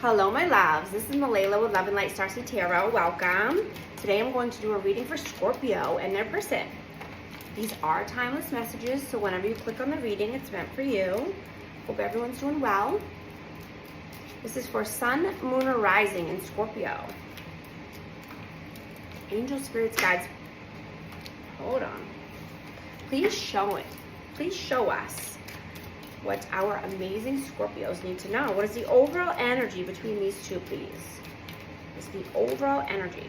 Hello, my loves. This is Malayla with Love and Light Starseed Tarot. Welcome. Today I'm going to do a reading for Scorpio and their person. These are timeless messages, so whenever you click on the reading, it's meant for you. Hope everyone's doing well. This is for Sun, Moon, or Rising in Scorpio. Angel, spirits, guides. Hold on. Please show it. Please show us what our amazing Scorpios need to know. What is the overall energy between these two, please? What's the overall energy?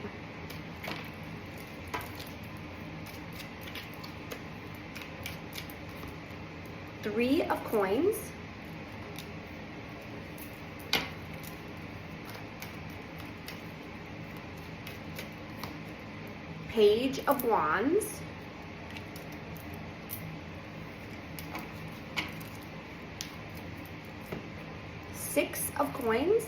Three of Coins. Page of Wands. Six of Coins.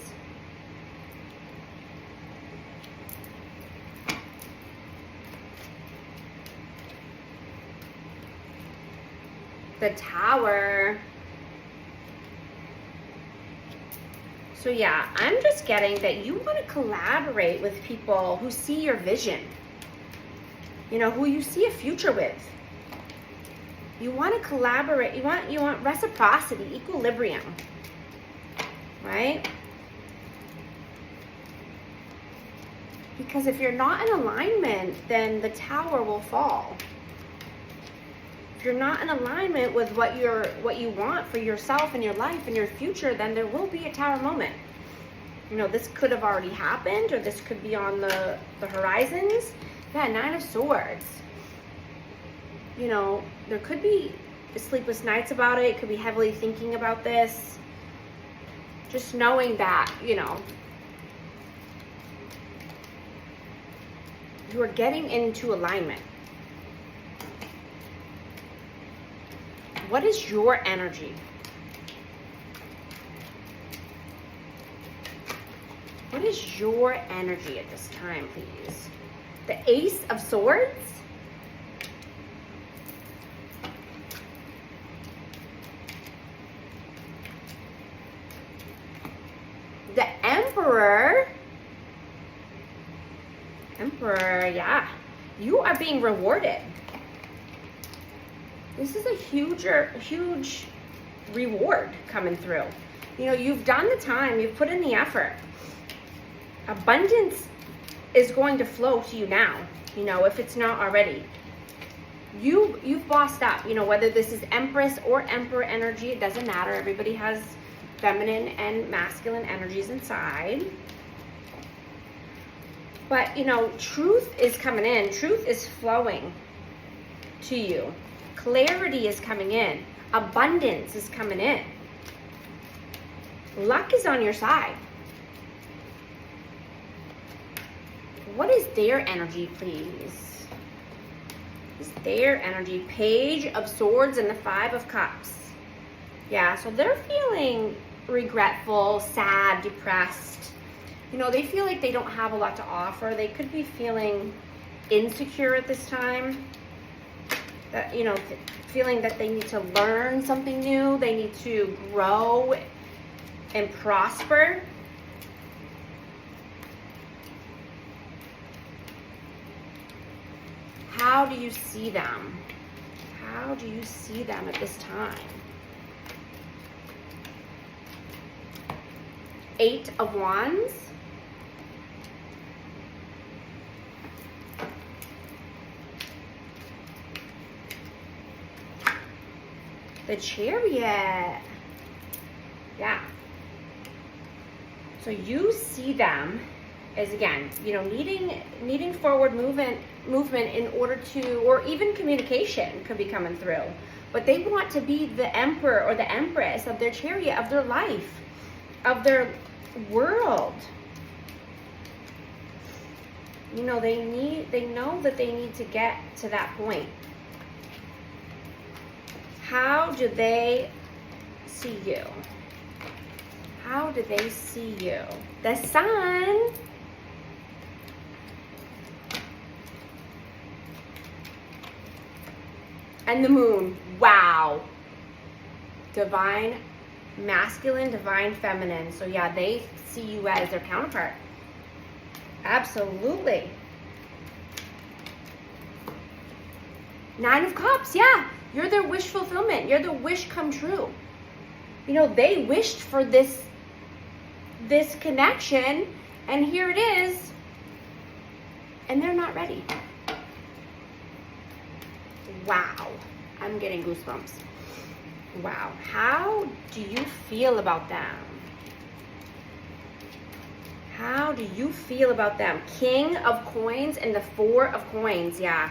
The Tower. So yeah, I'm just getting that you want to collaborate with people who see your vision. You know, who you see a future with. You want to collaborate. You want reciprocity, equilibrium. Right? Because if you're not in alignment, then the tower will fall. If you're not in alignment with what you want for yourself and your life and your future, then there will be a tower moment. You know, this could have already happened, or this could be on the horizons. Yeah, Nine of Swords. You know, there could be sleepless nights about it. It could be heavily thinking about this. Just knowing that, you know, you are getting into alignment. What is your energy? What is your energy at this time, please? The Ace of Swords. The Emperor. Emperor, yeah. You are being rewarded. This is a huge reward coming through. You know, you've done the time, you've put in the effort. Abundance is going to flow to you now, you know, if it's not already. You've bossed up, you know, whether this is Empress or Emperor energy, it doesn't matter. Everybody has feminine and masculine energies inside. But, you know, truth is coming in. Truth is flowing to you. Clarity is coming in. Abundance is coming in. Luck is on your side. What is their energy, please? What is their energy? Page of Swords and the Five of Cups. Yeah, so they're feeling regretful, sad, depressed. You know, they feel like they don't have a lot to offer. They could be feeling insecure at this time. That, you know, feeling that they need to learn something new. They need to grow and prosper. How do you see them? How do you see them at this time? Eight of Wands. The Chariot. Yeah. So you see them as, again, you know, needing forward movement in order to, or even communication could be coming through. But they want to be the Emperor or the Empress of their chariot, of their life, of their world. You know, they know that they need to get to that point. How do they see you? How do they see you? The Sun. And the Moon. Wow. Divine Masculine, divine, feminine. So yeah, they see you as their counterpart. Absolutely. Nine of Cups, yeah. You're their wish fulfillment. You're the wish come true. You know, they wished for this connection, and here it is, and they're not ready. Wow. I'm getting goosebumps. Wow. How do you feel about them? How do you feel about them? King of Coins and the Four of Coins, yeah.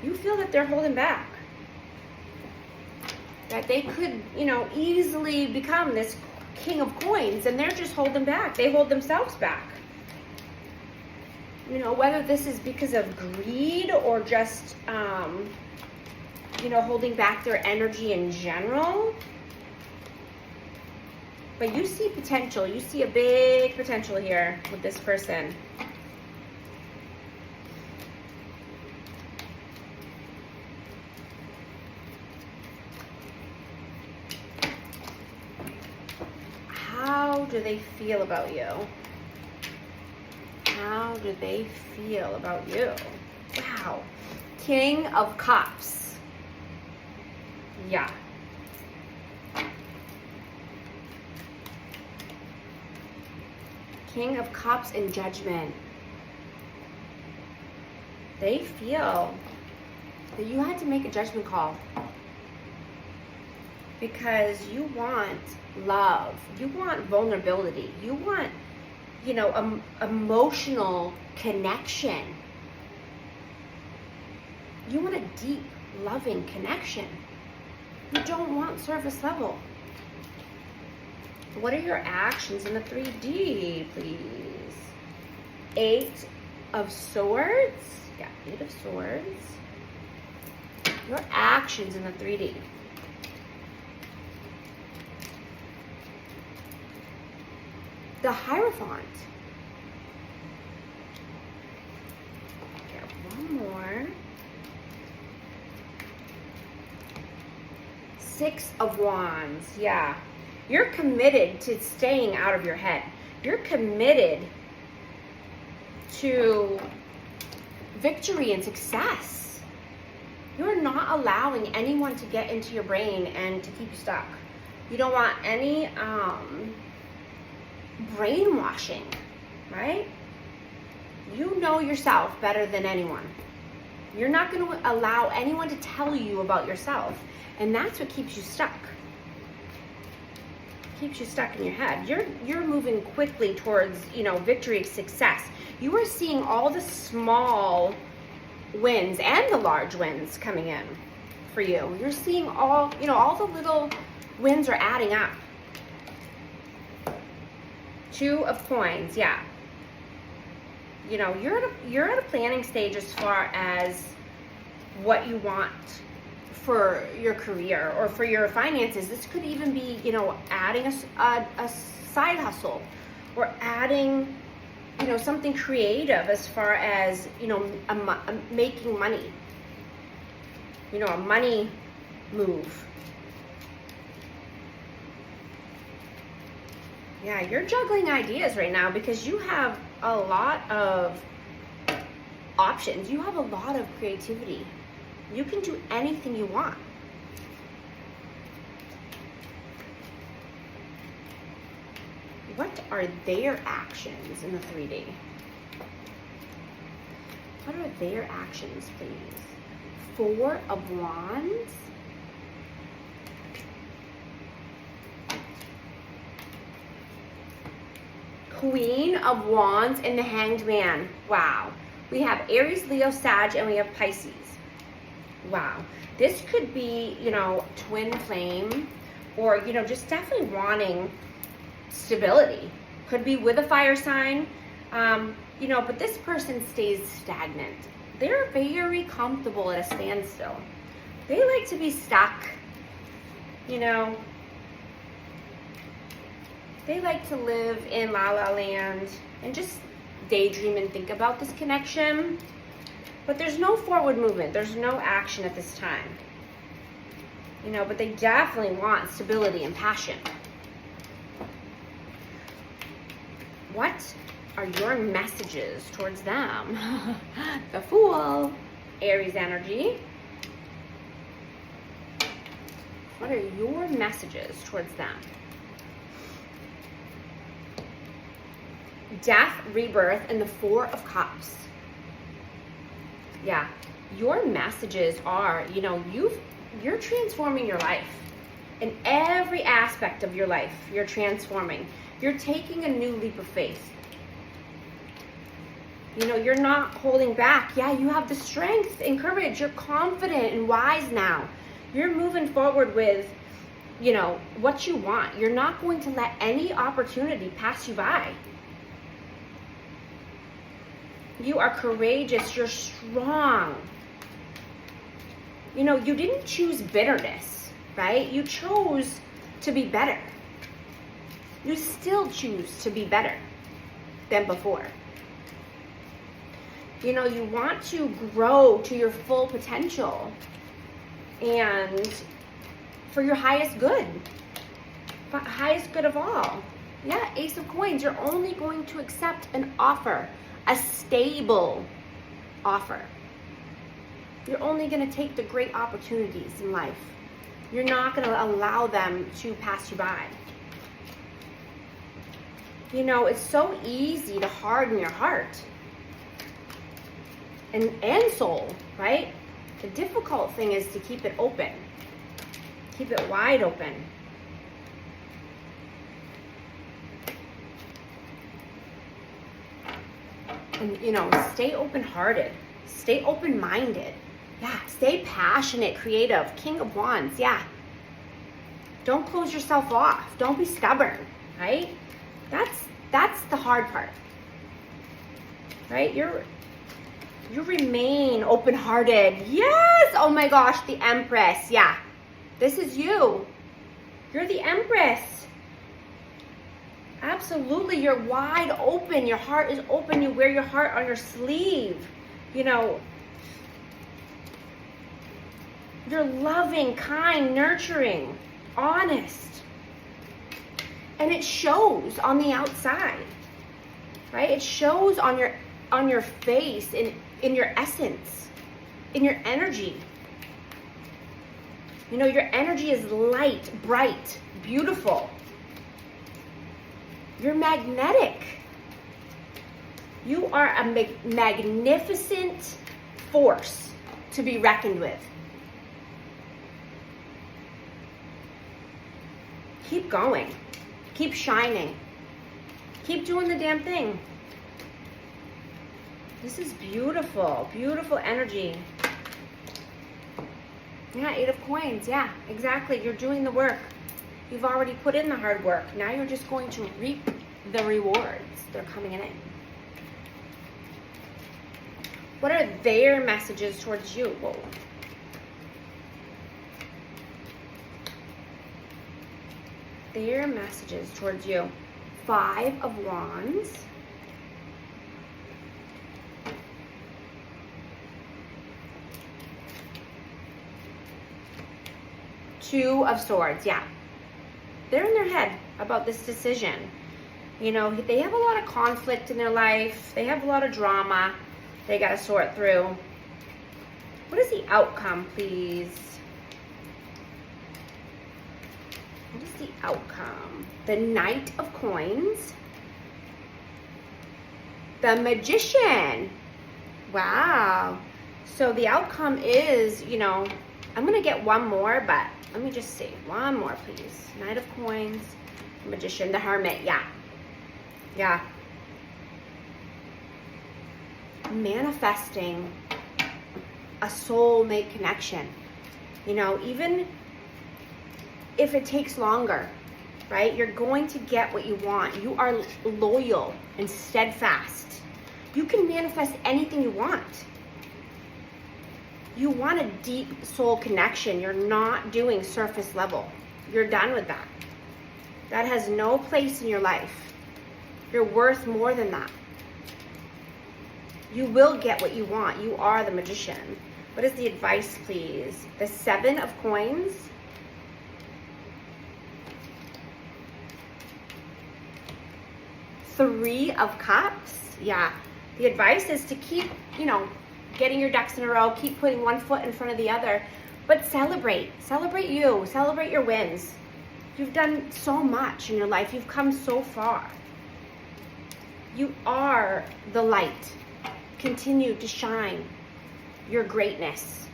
You feel that they're holding back. That they could, you know, easily become this King of Coins, and they're just holding back. They hold themselves back. You know, whether this is because of greed or just, you know, holding back their energy in general. But you see potential. You see a big potential here with this person. How do they feel about you? How do they feel about you? Wow. King of Cups. Yeah. King of Cups and Judgment. They feel that you had to make a judgment call. Because you want love. You want vulnerability. You want, you know, emotional connection. You want a deep, loving connection. You don't want surface level. What are your actions in the 3D, please? 8 of Swords. Yeah, 8 of Swords. Your actions in the 3D. The Hierophant. Okay, one more. 6 of Wands. Yeah. You're committed to staying out of your head. You're committed to victory and success. You're not allowing anyone to get into your brain and to keep you stuck. You don't want any brainwashing, right? You know yourself better than anyone. You're not going to allow anyone to tell you about yourself. And that's what keeps you stuck. Keeps you stuck in your head. You're moving quickly towards, you know, victory, success. You are seeing all the small wins and the large wins coming in for you. You're seeing all, you know, all the little wins are adding up. 2 of Coins, yeah. You know, you're at a planning stage as far as what you want for your career or for your finances. This could even be, you know, adding a side hustle or adding, you know, something creative as far as, you know, making money. You know, a money move. Yeah, you're juggling ideas right now because you have a lot of options. You have a lot of creativity. You can do anything you want. What are their actions in the 3D? What are their actions, please? 4 of Wands. Queen of Wands and the Hanged Man. Wow. We have Aries, Leo, Sag, and we have Pisces. Wow. This could be, you know, twin flame or, you know, just definitely wanting stability. Could be with a fire sign, you know, but this person stays stagnant. They're very comfortable at a standstill. They like to be stuck, you know. They like to live in La La Land and just daydream and think about this connection. But there's no forward movement. There's no action at this time. You know, but they definitely want stability and passion. What are your messages towards them? The Fool, Aries energy. What are your messages towards them? Death, rebirth, and the Four of Cups. Yeah, your messages are, you know, you're transforming your life. In every aspect of your life, you're transforming. You're taking a new leap of faith. You know, you're not holding back. Yeah, you have the strength and courage. You're confident and wise now. You're moving forward with, you know, what you want. You're not going to let any opportunity pass you by. You are courageous. You're strong. You know, you didn't choose bitterness, right? You chose to be better. You still choose to be better than before. You know, you want to grow to your full potential and for your highest good. Highest good of all. Yeah, Ace of Coins. You're only going to accept an offer, a stable offer. You're only going to take the great opportunities in life. You're not going to allow them to pass you by. You know, it's so easy to harden your heart and soul, right? The difficult thing is to keep it open. Keep it wide open. And, you know, stay open-hearted. Stay open-minded. Yeah, stay passionate, creative. King of Wands, yeah. Don't close yourself off. Don't be stubborn, right? That's the hard part, right? You remain open-hearted. Yes! Oh my gosh, the Empress. Yeah, this is you. You're the Empress. Absolutely, you're wide open. Your heart is open. You wear your heart on your sleeve. You know, you're loving, kind, nurturing, honest. And it shows on the outside, right? It shows on your face, in your essence, in your energy. You know, your energy is light, bright, beautiful. You're magnetic. You are a magnificent force to be reckoned with. Keep going. Keep shining. Keep doing the damn thing. This is beautiful. Beautiful energy. Yeah, Eight of Coins. Yeah, exactly. You're doing the work. You've already put in the hard work. Now you're just going to reap the rewards. They're coming in. What are their messages towards you? Whoa. Their messages towards you. Five of Wands. Two of Swords. Yeah. They're in their head about this decision. You know, they have a lot of conflict in their life. They have a lot of drama they got to sort through. What is the outcome, please? What is the outcome? The Knight of Coins. The Magician. Wow. So the outcome is, you know, I'm going to get one more, but let me just see. One more, please. Knight of Coins. Magician. The Hermit. Yeah. Yeah. Manifesting a soulmate connection. You know, even if it takes longer, right? You're going to get what you want. You are loyal and steadfast. You can manifest anything you want. You want a deep soul connection. You're not doing surface level. You're done with that. That has no place in your life. You're worth more than that. You will get what you want. You are the Magician. What is the advice, please? The Seven of Coins. Three of Cups. Yeah. The advice is to keep, getting your ducks in a row, keep putting one foot in front of the other, but celebrate. Celebrate you. Celebrate your wins. You've done so much in your life. You've come so far. You are the light. Continue to shine your greatness.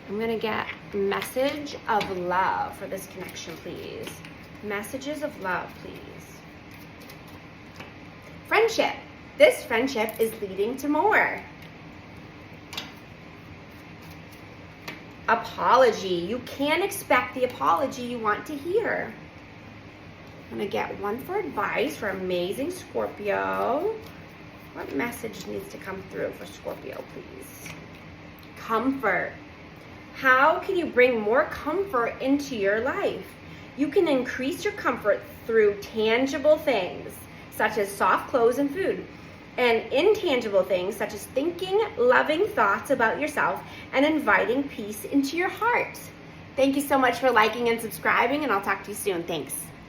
I'm going to get message of love for this connection, please. Messages of love, please. Friendship. This friendship is leading to more. Apology. You can't expect the apology you want to hear. I'm going to get one for advice for amazing Scorpio. What message needs to come through for Scorpio, please? Comfort. How can you bring more comfort into your life? You can increase your comfort through tangible things, such as soft clothes and food, and intangible things, such as thinking loving thoughts about yourself and inviting peace into your heart. Thank you so much for liking and subscribing, and I'll talk to you soon. Thanks.